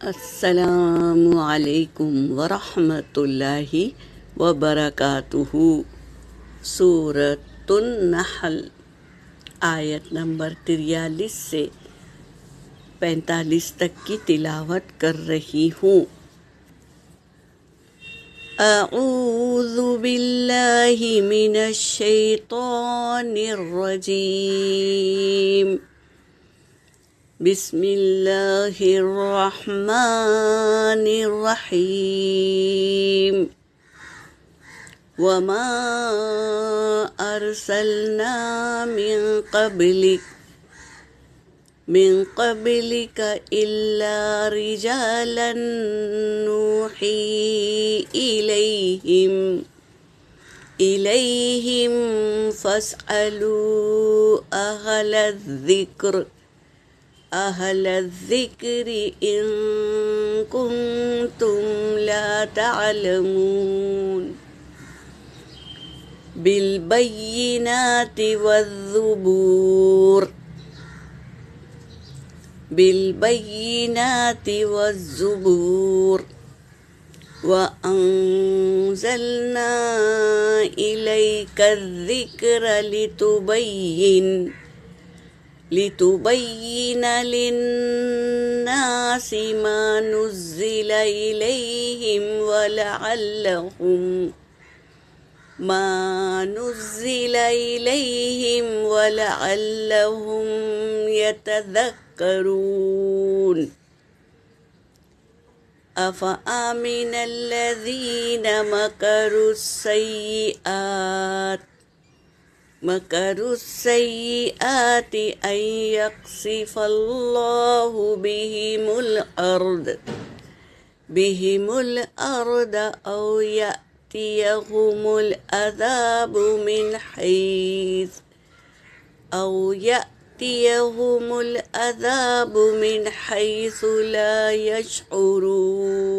السلام علیکم ورحمۃ اللہ وبرکاتہ۔ سورۃ النحل آیت نمبر 43 سے 45 تک کی تلاوت کر رہی ہوں۔ اعوذ باللہ من الشیطان الرجیم، بسم اللہ الرحمن الرحیم۔ وما ارسلنا من قبلك الا رجالا نوحی الیہم فاسألوا اہل الذکر ان کنتم لا تعلمون۔ بالبینات والزبور وأنزلنا إليك الذكر لتبين للناس ما نزل إليهم ولعلهم يتذكرون۔ أفأمن الذين مكروا السيئات أن يخسف الله بهم الأرض أو يأتيهم العذاب من حيث لا يشعرون۔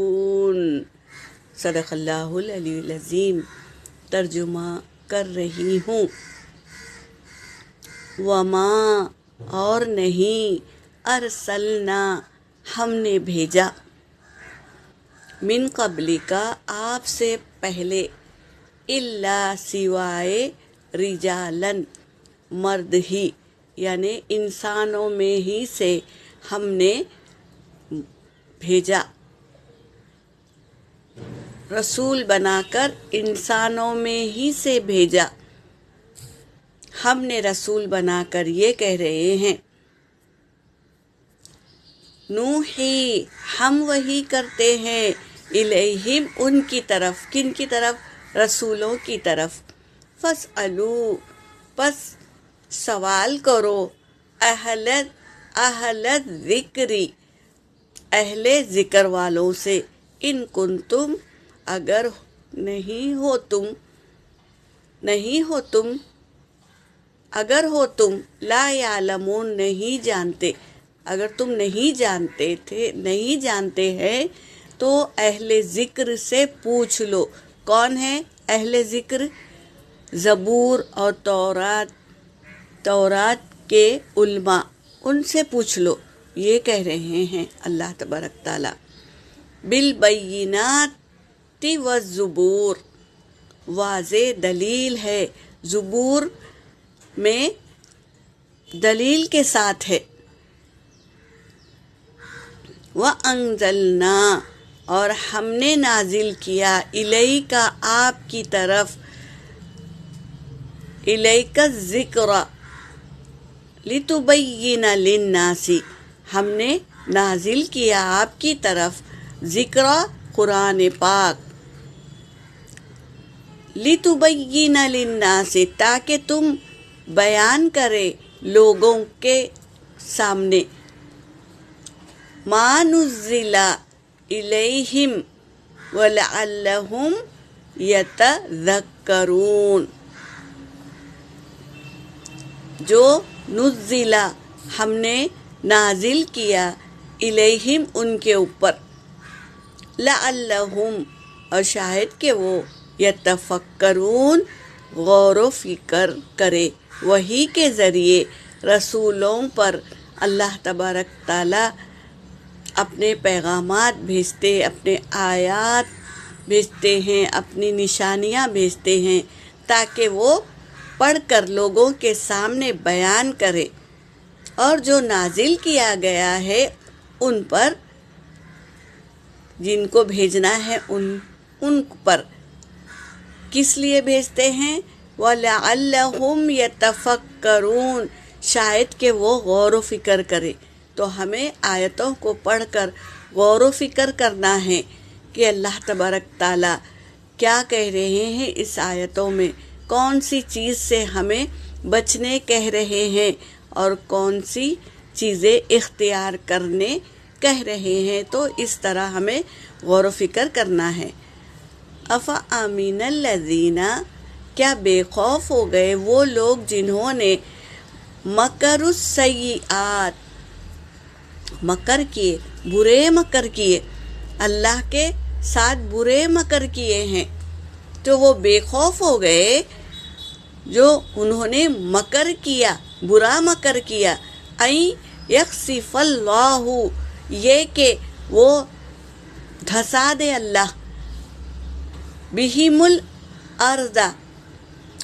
صدق اللہ العلی العظیم۔ ترجمہ کر رہی ہوں۔ وما اور نہیں، ارسلنا ہم نے بھیجا، من قبل کا آپ سے پہلے، الا سوائے، رجالن مرد ہی، یعنی انسانوں میں ہی سے ہم نے بھیجا، رسول بنا کر انسانوں میں ہی سے بھیجا۔ ہم نے رسول بنا کر یہ کہہ رہے ہیں، نوحی ہم وحی کرتے ہیں، الیہم ان کی طرف، کن کی طرف؟ رسولوں کی طرف۔ فاسألوا پس سوال کرو، اہل الذکری اہل ذکر والوں سے، ان کنتم اگر ہو تم لا یعلمون نہیں جانتے، اگر تم نہیں جانتے ہیں تو اہل ذکر سے پوچھ لو۔ کون ہے اہل ذکر؟ زبور اور تورات کے علماء، ان سے پوچھ لو، یہ کہہ رہے ہیں اللہ تبارک تعالیٰ۔ بالبینات والزبور واضح دلیل ہے، زبور میں دلیل کے ساتھ ہے۔ وَأَنزَلْنَا اور ہم نے نازل کیا، الیک آپ کی طرف، الیک الذکر لتبین للناس ہم نے نازل کیا آپ کی طرف ذکر قرآن پاک، لتبین للناس تاکہ تم بیان کرے لوگوں کے سامنے، ما نزل الیہم ولعلہم یتذکرون، جو نزلہ ہم نے نازل کیا، الیہم ان کے اوپر، لعلہم اور شاید کہ وہ، یتفکرون غور و فکر کرے، وحی کے ذریعے رسولوں پر اللہ تبارک تعالیٰ اپنے پیغامات بھیجتے، اپنے آیات بھیجتے ہیں، اپنی نشانیاں بھیجتے ہیں تاکہ وہ پڑھ کر لوگوں کے سامنے بیان کرے، اور جو نازل کیا گیا ہے ان پر، جن کو بھیجنا ہے ان پر کس لیے بھیجتے ہیں؟ وَلَعَلَّهُمْ يَتَفَكَّرُونَ، شاید کہ وہ غور و فکر کرے۔ تو ہمیں آیتوں کو پڑھ کر غور و فکر کرنا ہے کہ اللہ تبارک تعالیٰ کیا کہہ رہے ہیں اس آیتوں میں، کون سی چیز سے ہمیں بچنے کہہ رہے ہیں اور کون سی چیزیں اختیار کرنے کہہ رہے ہیں۔ تو اس طرح ہمیں غور و فکر کرنا ہے۔ افامین الذین، کیا بے خوف ہو گئے وہ لوگ جنہوں نے مکروا السیئات، مکر کیے، برے مکر کیے، اللہ کے ساتھ برے مکر کیے ہیں، تو وہ بے خوف ہو گئے جو انہوں نے مکر کیا، برا مکر کیا۔ این یخسف اللہ، یہ کہ وہ دھسا دے اللہ، بہم الارض،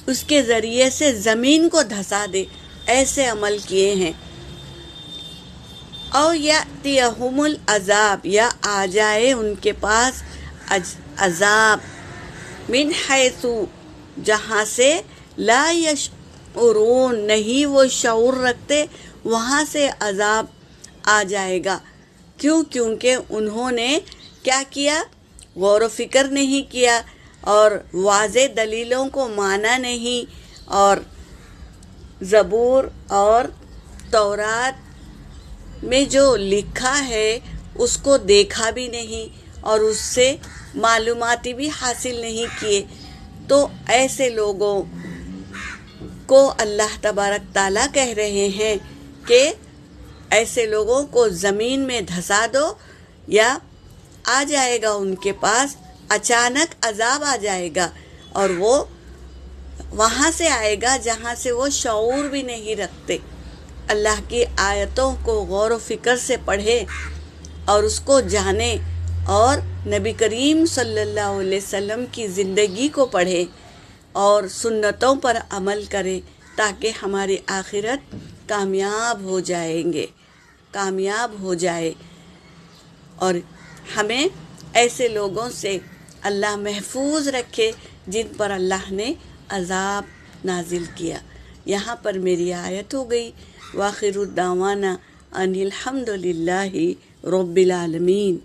اس کے ذریعے سے زمین کو دھسا دے، ایسے عمل کیے ہیں۔ او یاتیہم العذاب، یا آ جائے ان کے پاس عذاب، من حیث، جہاں سے لا یشعرون، نہیں وہ شعور رکھتے، وہاں سے عذاب آ جائے گا۔ کیوں؟ کیونکہ انہوں نے کیا کیا؟ غور و فکر نہیں کیا اور واضح دلیلوں کو مانا نہیں، اور زبور اور تورات میں جو لکھا ہے اس کو دیکھا بھی نہیں اور اس سے معلوماتی بھی حاصل نہیں کیے۔ تو ایسے لوگوں کو اللہ تبارک تعالیٰ کہہ رہے ہیں کہ ایسے لوگوں کو زمین میں دھسا دو، یا آ جائے گا ان کے پاس اچانک عذاب آ جائے گا، اور وہ وہاں سے آئے گا جہاں سے وہ شعور بھی نہیں رکھتے۔ اللہ کی آیتوں کو غور و فکر سے پڑھے اور اس کو جانے، اور نبی کریم صلی اللہ علیہ وسلم کی زندگی کو پڑھے اور سنتوں پر عمل کرے، تاکہ ہماری آخرت کامیاب ہو جائیں گے، کامیاب ہو جائے، اور ہمیں ایسے لوگوں سے اللہ محفوظ رکھے جن پر اللہ نے عذاب نازل کیا۔ یہاں پر میری آیت ہو گئی۔ وآخر الدعوانا ان الحمد للہ رب العالمین۔